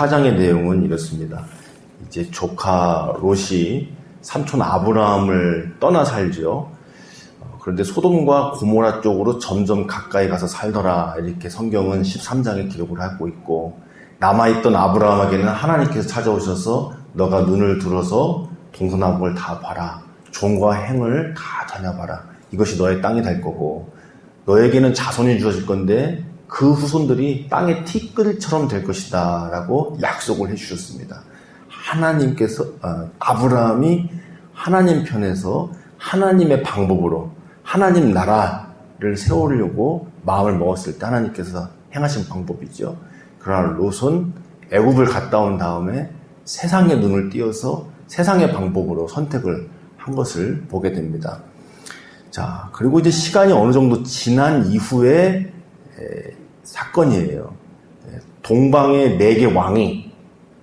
4장의 내용은 이렇습니다. 이제 조카 롯이 삼촌 아브라함을 떠나 살죠. 그런데 소돔과 고모라 쪽으로 점점 가까이 가서 살더라. 이렇게 성경은 13장에 기록을 하고 있고, 남아있던 아브라함에게는 하나님께서 찾아오셔서 너가 눈을 들어서 동서남북을 다 봐라. 종과 행을 다 다녀봐라. 이것이 너의 땅이 될 거고, 너에게는 자손이 주어질 건데 그 후손들이 땅의 티끌처럼 될 것이다 라고 약속을 해주셨습니다. 하나님께서 아브라함이 하나님 편에서 하나님의 방법으로 하나님 나라를 세우려고 마음을 먹었을 때 하나님께서 행하신 방법이죠. 그러나 롯은 애굽을 갔다 온 다음에 세상의 눈을 띄어서 세상의 방법으로 선택을 한 것을 보게 됩니다. 자, 그리고 이제 시간이 어느 정도 지난 이후에 사건이에요. 동방의 4개 왕이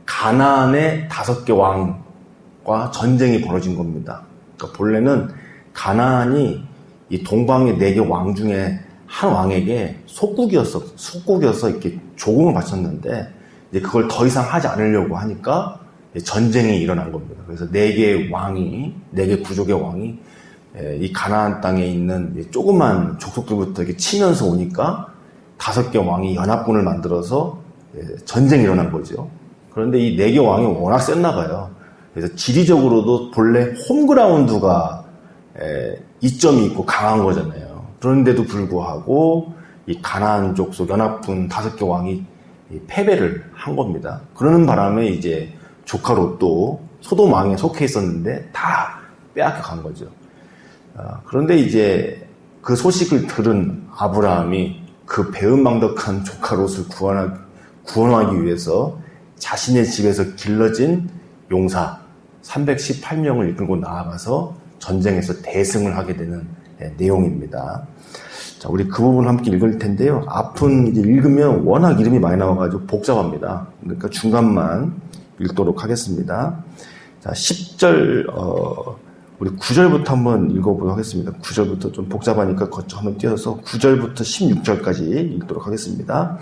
가나안의 5개 왕과 전쟁이 벌어진 겁니다. 그러니까 본래는 가나안이 이 동방의 4개 왕 중에 한 왕에게 속국이어서 이렇게 조공을 바쳤는데, 이제 그걸 더 이상 하지 않으려고 하니까 전쟁이 일어난 겁니다. 그래서 4개 부족의 왕이 이 가나안 땅에 있는 조그만 족속들부터 이렇게 치면서 오니까 5개 왕이 연합군을 만들어서 전쟁이 일어난 거죠. 그런데 이 4개 왕이 워낙 셌나 봐요. 그래서 지리적으로도 본래 홈그라운드가 이점이 있고 강한 거잖아요. 그런데도 불구하고 이 가나안 족속 연합군 5개 왕이 패배를 한 겁니다. 그러는 바람에 이제 조카 롯도 소돔 왕에 속해 있었는데 다 빼앗겨 간 거죠. 그런데 이제 그 소식을 들은 아브라함이 그 배은망덕한 조카 롯을 구원하기 위해서 자신의 집에서 길러진 용사 318명을 이끌고 나아가서 전쟁에서 대승을 하게 되는 내용입니다. 자, 우리 그 부분 함께 읽을 텐데요. 앞은 이제 읽으면 워낙 이름이 많이 나와가지고 복잡합니다. 그러니까 중간만 읽도록 하겠습니다. 자, 10절, 우리 9절부터 한번 읽어보도록 하겠습니다. 9절부터 좀 복잡하니까 거쳐 한번 띄어서 9절부터 16절까지 읽도록 하겠습니다.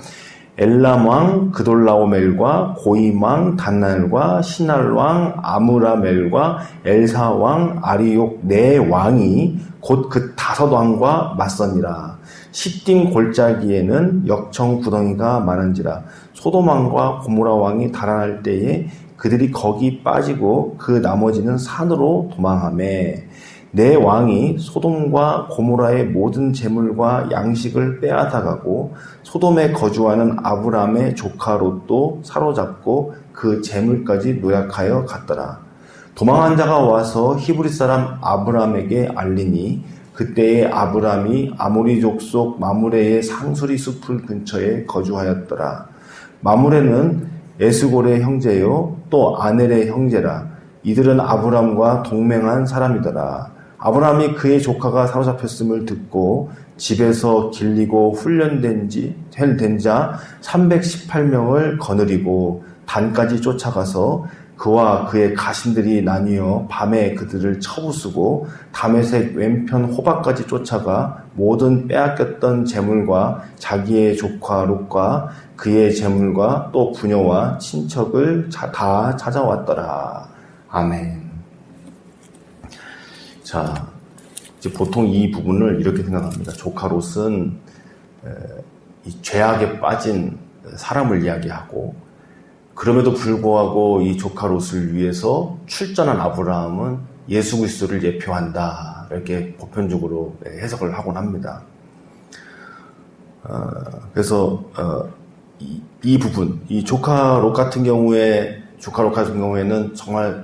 엘람 왕 그돌라오멜과 고임 왕 단날과 시날 왕 아무라멜과 엘사 왕 아리옥 4왕이 곧 그 5왕과 맞서니라. 시딤 골짜기에는 역청 구덩이가 많은지라. 소돔 왕과 고모라 왕이 달아날 때에 그들이 거기 빠지고 그 나머지는 산으로 도망하매, 4왕이 소돔과 고모라의 모든 재물과 양식을 빼앗아가고 소돔에 거주하는 아브람의 조카 롯도 사로잡고 그 재물까지 노약하여 갔더라. 도망한 자가 와서 히브리 사람 아브람에게 알리니 그때에 아브람이 아모리 족속 마므레의 상수리 숲을 근처에 거주하였더라. 마므레는 에스골의 형제요 또 아넬의 형제라. 이들은 아브람과 동맹한 사람이더라. 아브람이 그의 조카가 사로잡혔음을 듣고 집에서 길리고 훈련된 자 318명을 거느리고 단까지 쫓아가서 그와 그의 가신들이 나뉘어 밤에 그들을 쳐부수고 다메섹 왼편 호박까지 쫓아가 모든 빼앗겼던 재물과 자기의 조카 롯과 그의 재물과 또 부녀와 친척을 다 찾아왔더라. 아멘. 자, 이제 보통 이 부분을 이렇게 생각합니다. 조카 롯은 이 죄악에 빠진 사람을 이야기하고, 그럼에도 불구하고 이 조카 롯을 위해서 출전한 아브라함은 예수 그리스도를 예표한다. 이렇게 보편적으로 해석을 하곤 합니다. 그래서 이 부분, 이 조카 롯 같은 경우에는 정말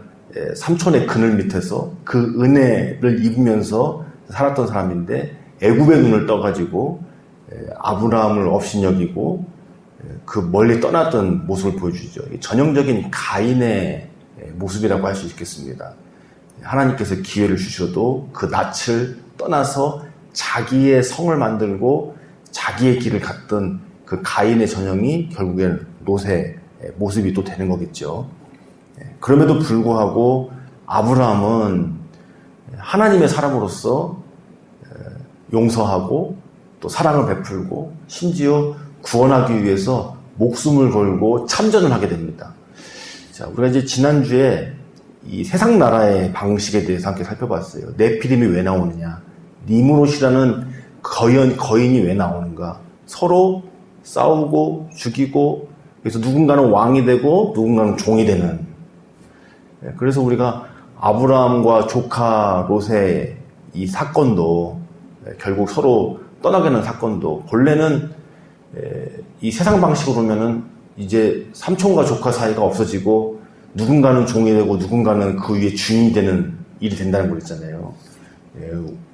삼촌의 그늘 밑에서 그 은혜를 입으면서 살았던 사람인데, 애굽의 눈을 떠가지고 아브라함을 업신여기고 그 멀리 떠났던 모습을 보여주죠. 전형적인 가인의 모습이라고 할 수 있겠습니다. 하나님께서 기회를 주셔도 그 낯을 떠나서 자기의 성을 만들고 자기의 길을 갔던 그 가인의 전형이 결국엔 롯의 모습이 또 되는 거겠죠. 그럼에도 불구하고 아브라함은 하나님의 사람으로서 용서하고 또 사랑을 베풀고 심지어 구원하기 위해서 목숨을 걸고 참전을 하게 됩니다. 자, 우리가 이제 지난주에 이 세상 나라의 방식에 대해서 함께 살펴봤어요. 네피림이 왜 나오느냐, 니므롯이라는 거인이 왜 나오는가, 서로 싸우고 죽이고, 그래서 누군가는 왕이 되고 누군가는 종이 되는. 그래서 우리가 아브라함과 조카 롯의 이 사건도, 결국 서로 떠나게 하는 사건도, 본래는 이 세상 방식으로 보면은 이제 삼촌과 조카 사이가 없어지고 누군가는 종이 되고 누군가는 그 위에 주인이 되는 일이 된다는 거 있잖아요.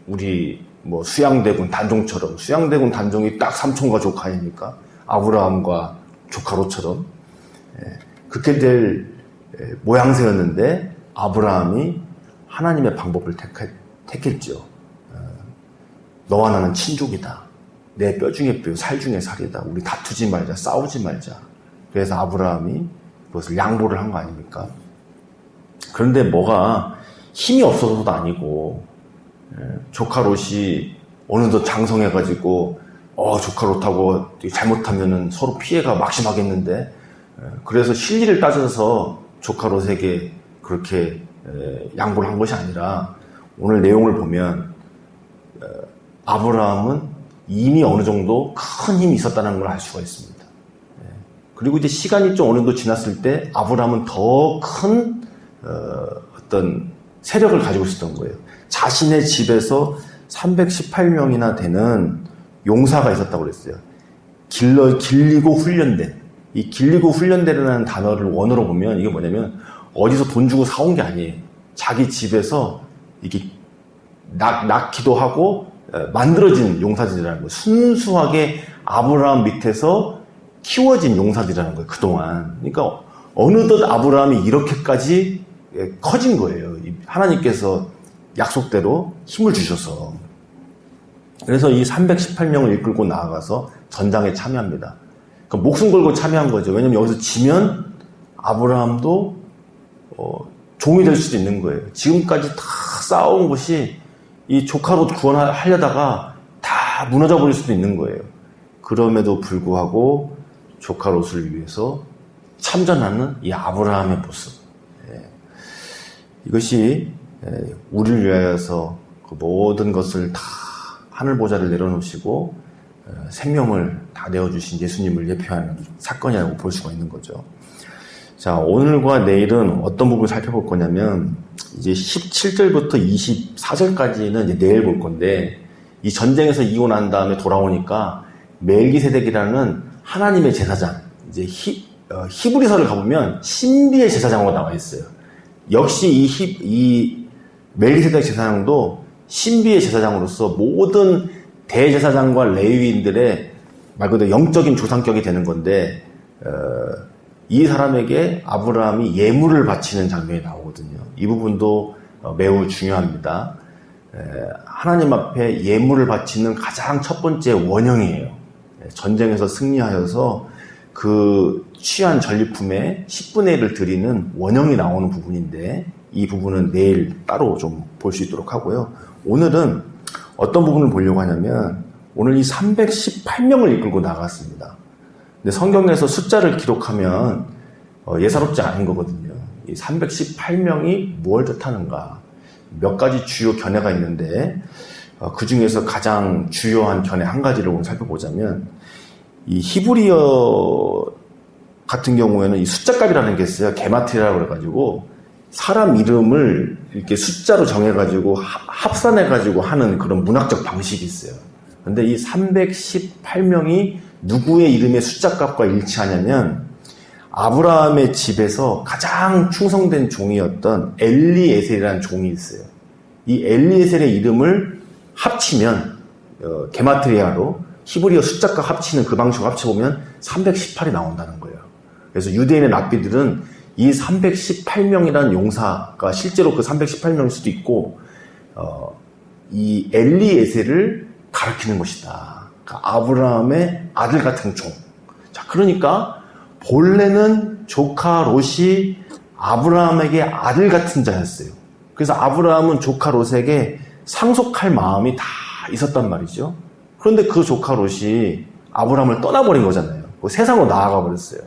우리 뭐 수양대군 단종처럼, 수양대군 단종이 딱 삼촌과 조카이니까 아브라함과 조카 롯처럼 그렇게 될 모양새였는데, 아브라함이 하나님의 방법을 택했죠. 너와 나는 친족이다. 내 뼈 중에 뼈, 살 중에 살이다. 우리 다투지 말자, 싸우지 말자. 그래서 아브라함이 그것을 양보를 한 거 아닙니까? 그런데 뭐가 힘이 없어서도 아니고, 조카 롯이 어느덧 장성해가지고 조카 롯하고 잘못하면은 서로 피해가 막심하겠는데, 그래서 실리를 따져서 조카 롯에게 그렇게 양보를 한 것이 아니라, 오늘 내용을 보면 아브라함은 이미 어느 정도 큰 힘이 있었다는 걸 알 수가 있습니다. 그리고 이제 시간이 좀 어느 정도 지났을 때 아브라함은 더 큰 어떤 세력을 가지고 있었던 거예요. 자신의 집에서 318명이나 되는 용사가 있었다고 그랬어요. 길리고 훈련된. 이 길리고 훈련되라는 단어를 원어로 보면 이게 뭐냐면, 어디서 돈 주고 사온 게 아니에요. 자기 집에서 이게 낳기도 하고 만들어진 용사들이라는 거예요. 순수하게 아브라함 밑에서 키워진 용사들이라는 거예요, 그동안. 그러니까 어느덧 아브라함이 이렇게까지 커진 거예요. 하나님께서 약속대로 힘을 주셔서. 그래서 이 318명을 이끌고 나아가서 전장에 참여합니다. 그러니까 목숨 걸고 참여한 거죠. 왜냐면 여기서 지면 아브라함도 종이 될 수도 있는 거예요. 지금까지 다 쌓아온 것이 이 조카 롯 구원하려다가 다 무너져 버릴 수도 있는 거예요. 그럼에도 불구하고 조카 롯을 위해서 참전하는 이 아브라함의 모습. 이것이 우리를 위하여서 그 모든 것을 다 하늘 보좌를 내려놓으시고 생명을 다 내어주신 예수님을 예표하는 사건이라고 볼 수가 있는 거죠. 자, 오늘과 내일은 어떤 부분을 살펴볼 거냐면, 이제 17절부터 24절까지는 이제 내일 볼 건데, 이 전쟁에서 이기고 난 다음에 돌아오니까 멜기세덱이라는 하나님의 제사장, 이제 히브리서를 가보면 신비의 제사장으로 나와 있어요. 역시 이 멜기세덱 제사장도 신비의 제사장으로서 모든 대제사장과 레위인들의 말 그대로 영적인 조상격이 되는 건데, 이 사람에게 아브라함이 예물을 바치는 장면이 나오거든요. 이 부분도 매우 중요합니다. 하나님 앞에 예물을 바치는 가장 첫 번째 원형이에요. 전쟁에서 승리하여서 그 취한 전리품의 10분의 1을 드리는 원형이 나오는 부분인데, 이 부분은 내일 따로 좀 볼 수 있도록 하고요. 오늘은 어떤 부분을 보려고 하냐면, 오늘 이 318명을 이끌고 나갔습니다. 근데 성경에서 숫자를 기록하면 예사롭지 않은 거거든요. 이 318명이 뭘 뜻하는가? 몇 가지 주요 견해가 있는데, 그 중에서 가장 주요한 견해 한 가지를 오늘 살펴보자면, 이 히브리어 같은 경우에는 이 숫자값이라는 게 있어요. 게마트리라고 그래가지고 사람 이름을 이렇게 숫자로 정해가지고 합산해가지고 하는 그런 문학적 방식이 있어요. 근데 이 318명이 누구의 이름의 숫자값과 일치하냐면, 아브라함의 집에서 가장 충성된 종이었던 엘리에셀이라는 종이 있어요. 이 엘리에셀의 이름을 합치면 게마트리아로 히브리어 숫자값 합치는 그 방식으로 합쳐보면 318이 나온다는 거예요. 그래서 유대인의 랍비들은 이 318명이라는 용사가 실제로 그 318명일 수도 있고, 이 엘리에셀을 가리키는 것이다. 그러니까 아브라함의 아들 같은 종. 자, 그러니까 본래는 조카 롯이 아브라함에게 아들 같은 자였어요. 그래서 아브라함은 조카 롯에게 상속할 마음이 다 있었단 말이죠. 그런데 그 조카 롯이 아브라함을 떠나버린 거잖아요. 세상으로 나아가 버렸어요.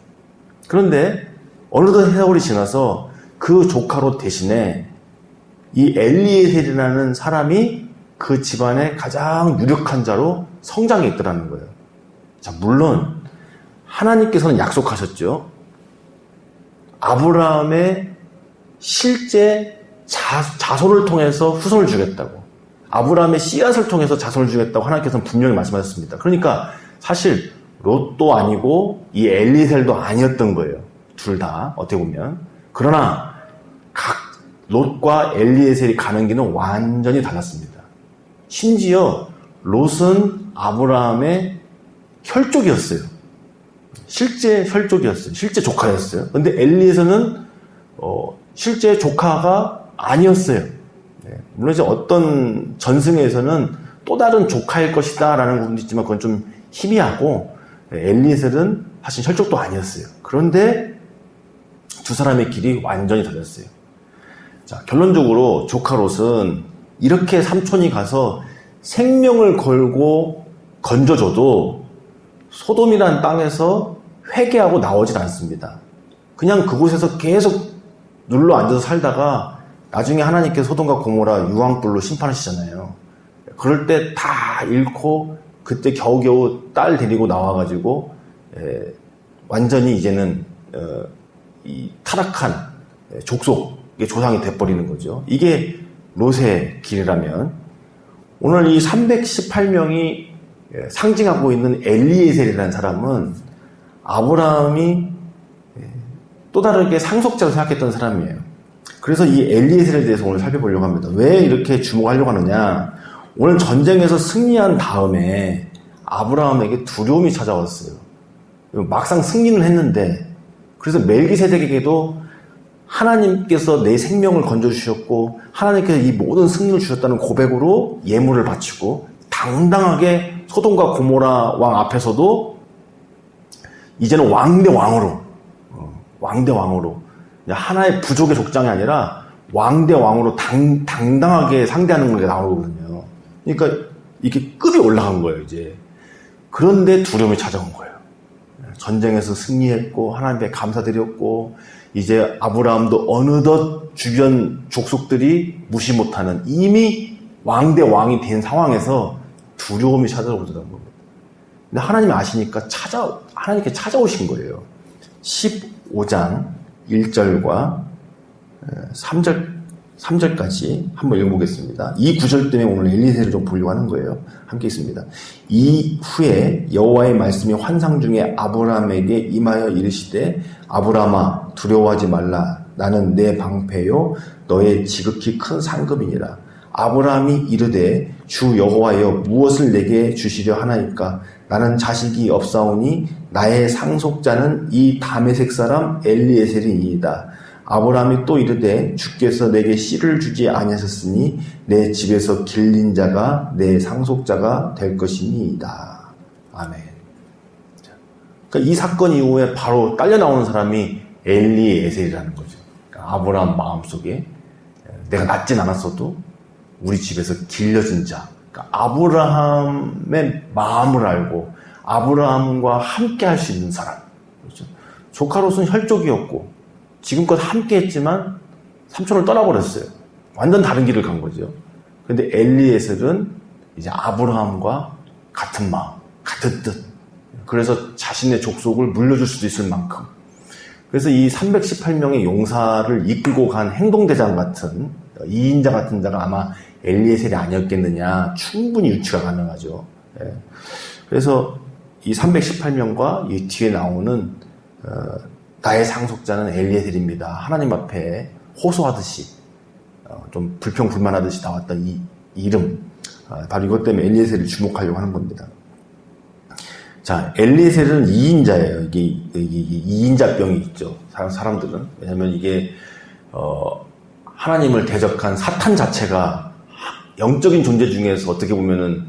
그런데 어느덧 세월이 지나서 그 조카 롯 대신에 이 엘리에셀이라는 사람이 그 집안의 가장 유력한 자로 성장해 있더라는 거예요. 자, 물론 하나님께서는 약속하셨죠. 아브라함의 실제 자손을 통해서 후손을 주겠다고. 아브라함의 씨앗을 통해서 자손을 주겠다고 하나님께서는 분명히 말씀하셨습니다. 그러니까 사실 롯도 아니고 이 엘리에셀도 아니었던 거예요. 둘 다 어떻게 보면. 그러나 각 롯과 엘리에셀이 가는 길은 완전히 달랐습니다. 심지어 롯은 아브라함의 혈족이었어요. 실제 혈족이었어요. 실제 조카였어요. 근데 엘리에셀은 실제 조카가 아니었어요. 물론 이제 어떤 전승에서는 또 다른 조카일 것이다 라는 부분도 있지만 그건 좀 희미하고, 엘리에셀은 사실 혈족도 아니었어요. 그런데 두 사람의 길이 완전히 달랐어요. 자, 결론적으로 조카 롯은 이렇게 삼촌이 가서 생명을 걸고 건져줘도 소돔이라는 땅에서 회개하고 나오질 않습니다. 그냥 그곳에서 계속 눌러 앉아서 살다가 나중에 하나님께서 소돔과 고모라 유황불로 심판하시잖아요. 그럴 때 다 잃고 그때 겨우겨우 딸 데리고 나와가지고 완전히 이제는 이 타락한 족속의 조상이 돼버리는 거죠. 이게 롯의 길이라면, 오늘 이 318명이 상징하고 있는 엘리에셀이라는 사람은 아브라함이 또 다르게 상속자로 생각했던 사람이에요. 그래서 이 엘리에셀에 대해서 오늘 살펴보려고 합니다. 왜 이렇게 주목하려고 하느냐? 오늘 전쟁에서 승리한 다음에 아브라함에게 두려움이 찾아왔어요. 막상 승리는 했는데, 그래서 멜기세덱에게도 하나님께서 내 생명을 건져주셨고 하나님께서 이 모든 승리를 주셨다는 고백으로 예물을 바치고 당당하게 소돔과 고모라 왕 앞에서도 이제는 왕대 왕으로 하나의 부족의 족장이 아니라 왕대 왕으로 당당하게 상대하는 게 나오거든요. 그러니까 이게 급이 올라간 거예요, 이제. 그런데 두려움이 찾아온 거예요. 전쟁에서 승리했고 하나님께 감사드렸고 이제 아브라함도 어느덧 주변 족속들이 무시 못하는 이미 왕대 왕이 된 상황에서 두려움이 찾아오더라는 겁니다. 근데 하나님이 아시니까 하나님께 찾아오신 거예요. 15장 1절과 3절까지 한번 읽어보겠습니다. 이 구절 때문에 오늘 엘리에셀을 좀 보려고 하는 거예요. 함께 있습니다. 이 후에 여호와의 말씀이 환상 중에 아브라함에게 임하여 이르시되 아브라함아 두려워하지 말라. 나는 내 방패요 너의 지극히 큰 상급이니라. 아브라함이 이르되 주 여호와여 무엇을 내게 주시려 하나이까? 나는 자식이 없사오니 나의 상속자는 이 다메섹 사람 엘리에셀이니이다. 아브라함이 또 이르되 주께서 내게 씨를 주지 아니하셨으니 내 집에서 길린 자가 내 상속자가 될 것이니이다. 아멘. 그러니까 이 사건 이후에 바로 딸려 나오는 사람이 엘리에셀이라는 거죠. 그러니까 아브라함 마음속에 내가 낳진 않았어도 우리 집에서 길려진 자. 그러니까 아브라함의 마음을 알고 아브라함과 함께 할 수 있는 사람. 그렇죠? 조카 롯은 혈족이었고 지금껏 함께 했지만 삼촌을 떠나버렸어요. 완전 다른 길을 간 거죠. 근데 엘리에셀은 이제 아브라함과 같은 마음, 같은 뜻. 그래서 자신의 족속을 물려줄 수도 있을 만큼. 그래서 이 318명의 용사를 이끌고 간 행동대장 같은 2인자 같은 자가 아마 엘리에셀이 아니었겠느냐. 충분히 유추가 가능하죠. 그래서 이 318명과 이 뒤에 나오는 나의 상속자는 엘리에셀입니다. 하나님 앞에 호소하듯이 좀 불평불만하듯이 나왔던 이 이름, 바로 이것 때문에 엘리에셀을 주목하려고 하는 겁니다. 자, 엘리에셀은 2인자예요. 이게 2인자병이 있죠. 사람들은. 왜냐하면 이게 하나님을 대적한 사탄 자체가 영적인 존재 중에서 어떻게 보면은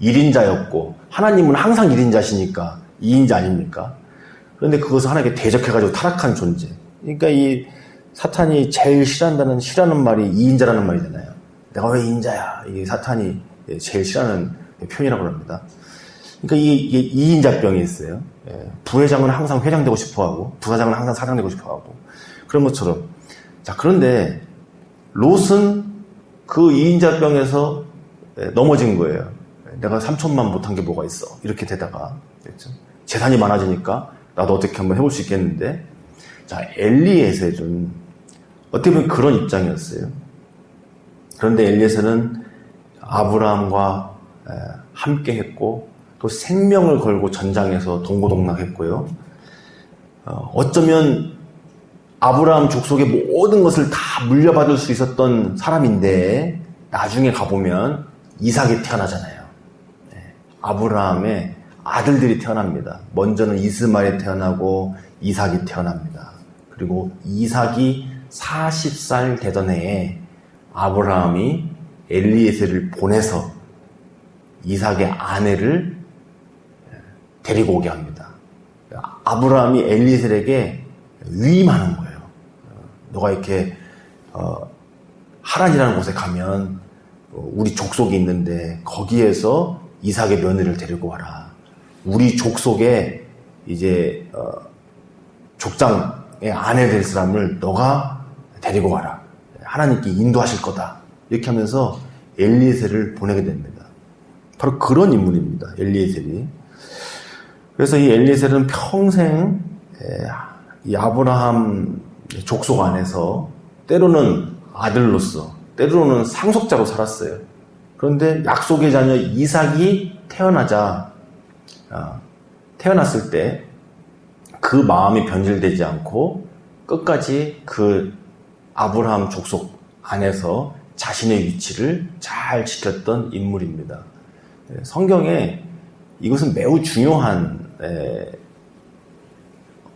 1인자였고 하나님은 항상 1인자시니까 2인자 아닙니까? 그런데 그것을 하나님께 대적해가지고 타락한 존재. 그러니까 이 사탄이 제일 싫어하는 말이 2인자라는 말이잖아요. 내가 왜 2인자야? 이게 사탄이 제일 싫어하는 표현이라고 합니다. 그러니까 이게 2인자병이 있어요. 부회장은 항상 회장 되고 싶어 하고, 부사장은 항상 사장 되고 싶어 하고. 그런 것처럼. 자, 그런데 롯은 그 2인자병에서 넘어진 거예요. 내가 3천만 못한 게 뭐가 있어. 이렇게 되다가. 그렇죠? 재산이 많아지니까 나도 어떻게 한번 해볼 수 있겠는데. 자, 엘리에셀은 어떻게 보면 그런 입장이었어요. 그런데 엘리에셀은 아브라함과 함께 했고, 또 생명을 걸고 전장에서 동고동락했고요. 어쩌면 아브라함 족속의 모든 것을 다 물려받을 수 있었던 사람인데 나중에 가보면 이삭이 태어나잖아요. 아브라함의 아들들이 태어납니다. 먼저는 이스마엘이 태어나고 이삭이 태어납니다. 그리고 이삭이 40살 되던 해에 아브라함이 엘리에셀을 보내서 이삭의 아내를 데리고 오게 합니다. 아브라함이 엘리에셀에게 위임하는 거예요. 너가 이렇게 하란이라는 곳에 가면 우리 족속이 있는데 거기에서 이삭의 며느리를 데리고 와라. 우리 족속에 이제 족장의 아내 될 사람을 너가 데리고 와라. 하나님께 인도하실 거다. 이렇게 하면서 엘리에셀을 보내게 됩니다. 바로 그런 인물입니다. 엘리에셀이. 그래서 이 엘리에셀은 평생 이 아브라함 족속 안에서 때로는 아들로서 때로는 상속자로 살았어요. 그런데 약속의 자녀 이삭이 태어났을 때 그 마음이 변질되지 않고 끝까지 그 아브라함 족속 안에서 자신의 위치를 잘 지켰던 인물입니다. 성경에 이것은 매우 중요한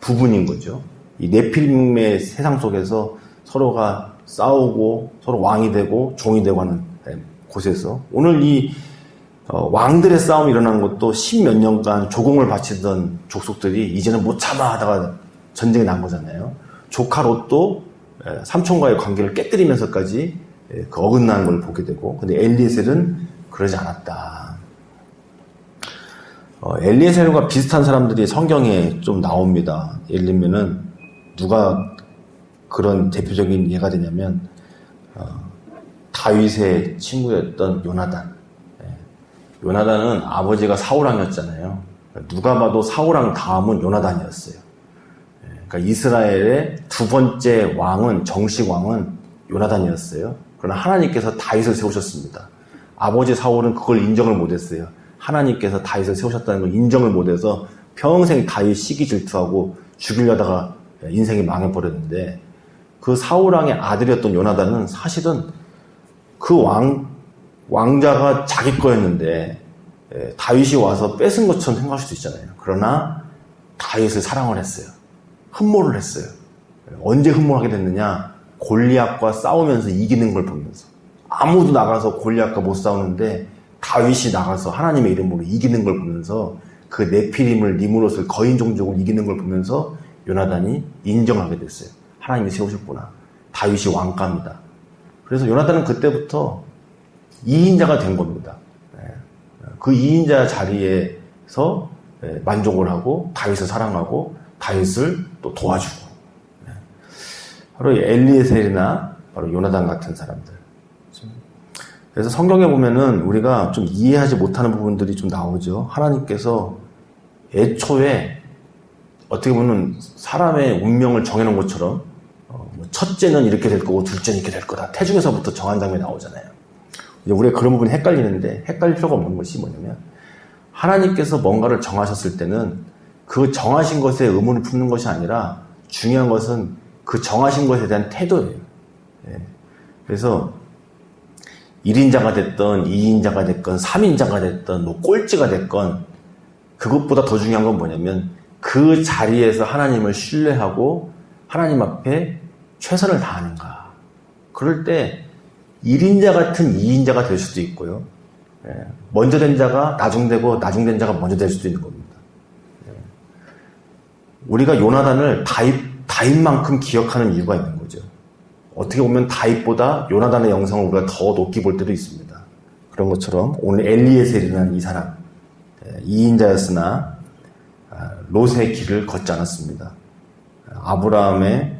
부분인 거죠. 이 네피림의 세상 속에서 서로가 싸우고 서로 왕이 되고 종이 되고 하는 곳에서 오늘 이 왕들의 싸움이 일어난 것도 10몇 년간 조공을 바치던 족속들이 이제는 못 참아 하다가 전쟁이 난 거잖아요. 조카 롯도 삼촌과의 관계를 깨뜨리면서까지 그 어긋나는 걸 보게 되고, 근데 엘리에셀은 그러지 않았다. 엘리에셀과 비슷한 사람들이 성경에 좀 나옵니다. 예를 들면은 누가 그런 대표적인 예가 되냐면 다윗의 친구였던 요나단. 요나단은 아버지가 사울왕이었잖아요. 누가 봐도 사울왕 다음은 요나단이었어요. 그러니까 이스라엘의 두 번째 왕은, 정식 왕은 요나단이었어요. 그러나 하나님께서 다윗을 세우셨습니다. 아버지 사울은 그걸 인정을 못했어요. 하나님께서 다윗을 세우셨다는 걸 인정을 못해서 평생 다윗 시기 질투하고 죽이려다가 인생이 망해버렸는데, 그 사울왕의 아들이었던 요나단은 사실은 그 왕자가 자기 거였는데 다윗이 와서 뺏은 것처럼 생각할 수도 있잖아요. 그러나 다윗을 사랑을 했어요. 흠모를 했어요. 언제 흠모하게 됐느냐? 골리앗과 싸우면서 이기는 걸 보면서. 아무도 나가서 골리앗과 못 싸우는데 다윗이 나가서 하나님의 이름으로 이기는 걸 보면서, 그 네피림을, 니므롯을, 거인 종족을 이기는 걸 보면서 요나단이 인정하게 됐어요. 하나님이 세우셨구나. 다윗이 왕감이다. 그래서 요나단은 그때부터 2인자가 된 겁니다. 그 2인자 자리에서 만족을 하고 다윗을 사랑하고 다윗을 또 도와주고. 바로 엘리에셀이나 바로 요나단 같은 사람들. 그래서 성경에 보면은 우리가 좀 이해하지 못하는 부분들이 좀 나오죠. 하나님께서 애초에 어떻게 보면 사람의 운명을 정해놓은 것처럼 첫째는 이렇게 될 거고 둘째는 이렇게 될 거다. 태중에서부터 정한 장면이 나오잖아요. 우리가 그런 부분이 헷갈리는데, 헷갈릴 필요가 없는 것이 뭐냐면, 하나님께서 뭔가를 정하셨을 때는 그 정하신 것에 의문을 품는 것이 아니라 중요한 것은 그 정하신 것에 대한 태도예요. 그래서 1인자가 됐던 2인자가 됐건 3인자가 됐건 뭐 꼴찌가 됐건 그것보다 더 중요한 건 뭐냐면 그 자리에서 하나님을 신뢰하고 하나님 앞에 최선을 다하는가. 그럴 때 1인자 같은 2인자가 될 수도 있고요. 먼저 된 자가 나중되고 나중된 자가 먼저 될 수도 있는 겁니다. 우리가 요나단을 다윗만큼 기억하는 이유가 있는 거죠. 어떻게 보면 다윗보다 요나단의 영성을 우리가 더 높게 볼 때도 있습니다. 그런 것처럼 오늘 엘리에셀이라는 이 사람, 이인자였으나 롯의 길을 걷지 않았습니다. 아브라함이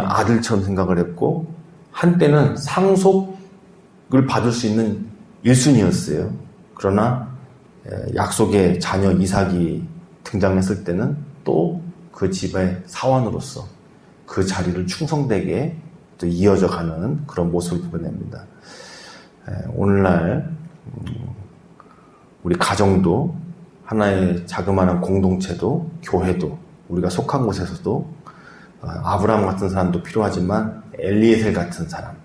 아들처럼 생각을 했고 한때는 상속을 받을 수 있는 1순위였어요. 그러나 약속의 자녀 이삭이 등장했을 때는 또 그 집의 사원으로서 그 자리를 충성되게 또 이어져 가는 그런 모습을 보냅니다. 오늘날 우리 가정도 하나의 자그마한 공동체도 교회도 우리가 속한 곳에서도 아브라함 같은 사람도 필요하지만 엘리에셀 같은 사람,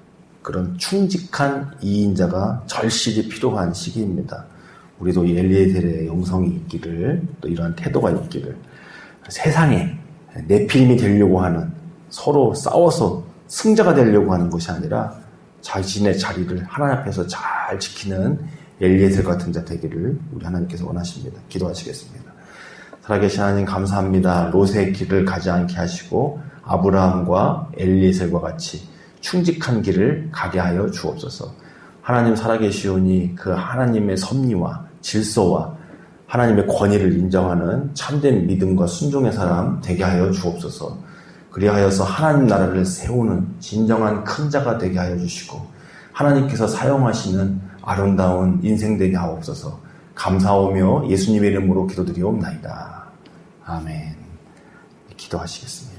그런 충직한 이인자가 절실히 필요한 시기입니다. 우리도 이 엘리에셀의 영성이 있기를, 또 이러한 태도가 있기를, 세상에 네피림이 되려고 하는, 서로 싸워서 승자가 되려고 하는 것이 아니라 자신의 자리를 하나님 앞에서 잘 지키는 엘리에셀 같은 자 되기를 우리 하나님께서 원하십니다. 기도하시겠습니다. 살아계신 하나님 감사합니다. 롯의 길을 가지 않게 하시고 아브라함과 엘리에셀과 같이 충직한 길을 가게 하여 주옵소서. 하나님 살아계시오니 그 하나님의 섭리와 질서와 하나님의 권위를 인정하는 참된 믿음과 순종의 사람 되게 하여 주옵소서. 그리하여서 하나님 나라를 세우는 진정한 큰 자가 되게 하여 주시고 하나님께서 사용하시는 아름다운 인생 되게 하옵소서. 감사하며 예수님의 이름으로 기도드리옵나이다. 아멘. 기도하시겠습니다.